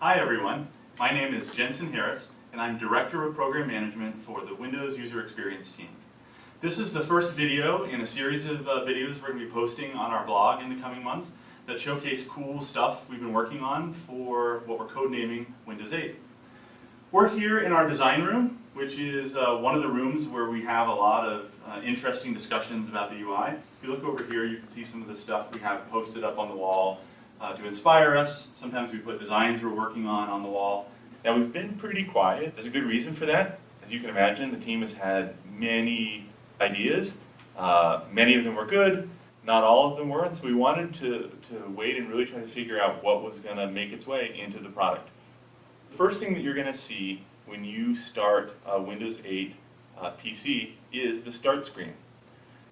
Hi everyone, my name is Jensen Harris and I'm Director of Program Management for the Windows User Experience team. This is the first video in a series of videos we're going to be posting on our blog in the coming months that showcase cool stuff we've been working on for what we're codenaming Windows 8. We're here in our design room, which is one of the rooms where we have a lot of interesting discussions about the UI. If you look over here, you can see some of the stuff we have posted up on the wall to inspire us. Sometimes we put designs we're working on the wall. Now we've been pretty quiet. There's a good reason for that. As you can imagine, the team has had many ideas. Many of them were good, not all of them were, and so we wanted to wait and really try to figure out what was going to make its way into the product. The first thing that you're going to see when you start a Windows 8 PC is the start screen.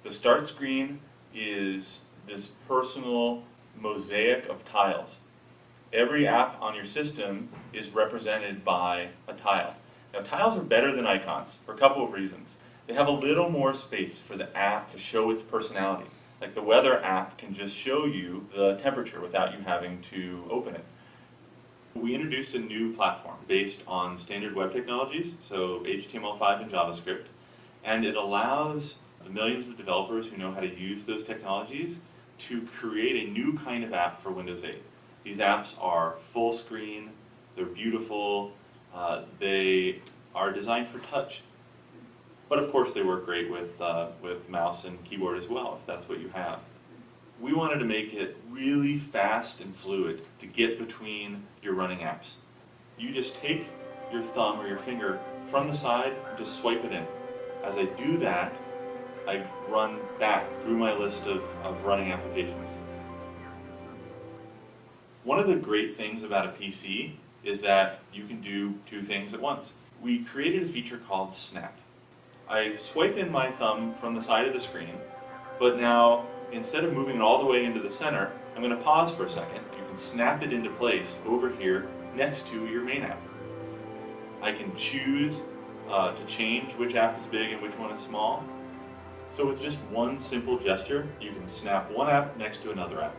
The start screen is this personal mosaic of tiles. Every app on your system is represented by a tile. Now tiles are better than icons for a couple of reasons. They have a little more space for the app to show its personality. Like the weather app can just show you the temperature without you having to open it. We introduced a new platform based on standard web technologies, so HTML5 and JavaScript, and it allows the millions of developers who know how to use those technologies to create a new kind of app for Windows 8. These apps are full screen, they're beautiful, they are designed for touch. But of course they work great with mouse and keyboard as well, if that's what you have. We wanted to make it really fast and fluid to get between your running apps. You just take your thumb or your finger from the side and just swipe it in. As I do that, I run back through my list of running applications. One of the great things about a PC is that you can do two things at once. We created a feature called Snap. I swipe in my thumb from the side of the screen, but now instead of moving it all the way into the center, I'm going to pause for a second. You can snap it into place over here next to your main app. I can choose to change which app is big and which one is small. So with just one simple gesture, you can snap one app next to another app.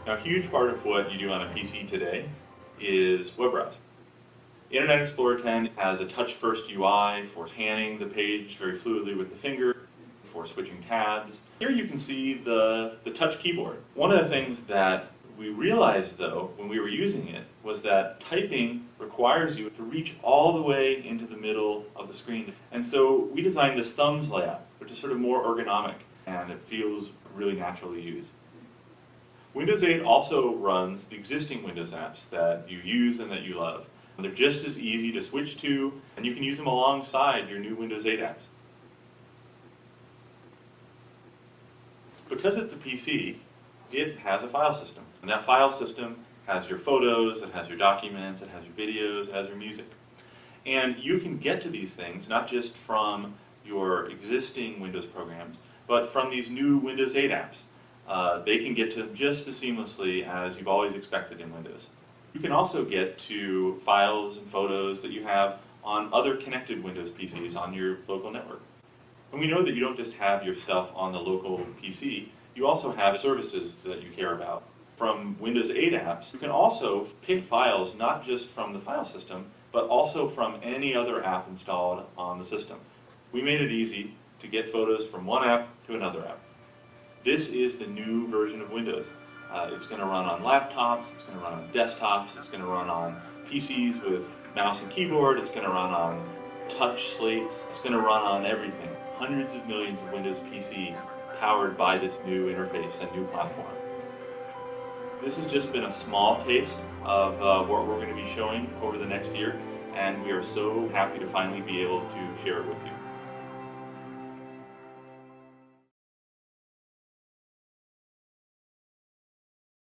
Now a huge part of what you do on a PC today is web browse. Internet Explorer 10 has a touch-first UI for panning the page very fluidly with the finger, for switching tabs. Here you can see the touch keyboard. One of the things that we realized though when we were using it was that typing requires you to reach all the way into the middle of the screen. And so we designed this thumbs layout, which is sort of more ergonomic and it feels really natural to use. Windows 8 also runs the existing Windows apps that you use and that you love. They're just as easy to switch to, and you can use them alongside your new Windows 8 apps. Because it's a PC, it has a file system. And that file system has your photos, it has your documents, it has your videos, it has your music. And you can get to these things not just from your existing Windows programs, but from these new Windows 8 apps. They can get to them just as seamlessly as you've always expected in Windows. You can also get to files and photos that you have on other connected Windows PCs on your local network. And we know that you don't just have your stuff on the local PC, you also have services that you care about. From Windows 8 apps, you can also pick files not just from the file system, but also from any other app installed on the system. We made it easy to get photos from one app to another app. This is the new version of Windows. It's going to run on laptops, it's going to run on desktops, it's going to run on PCs with mouse and keyboard, it's going to run on touch slates, it's going to run on everything. Hundreds of millions of Windows PCs powered by this new interface and new platform. This has just been a small taste of what we're going to be showing over the next year, and we are so happy to finally be able to share it with you.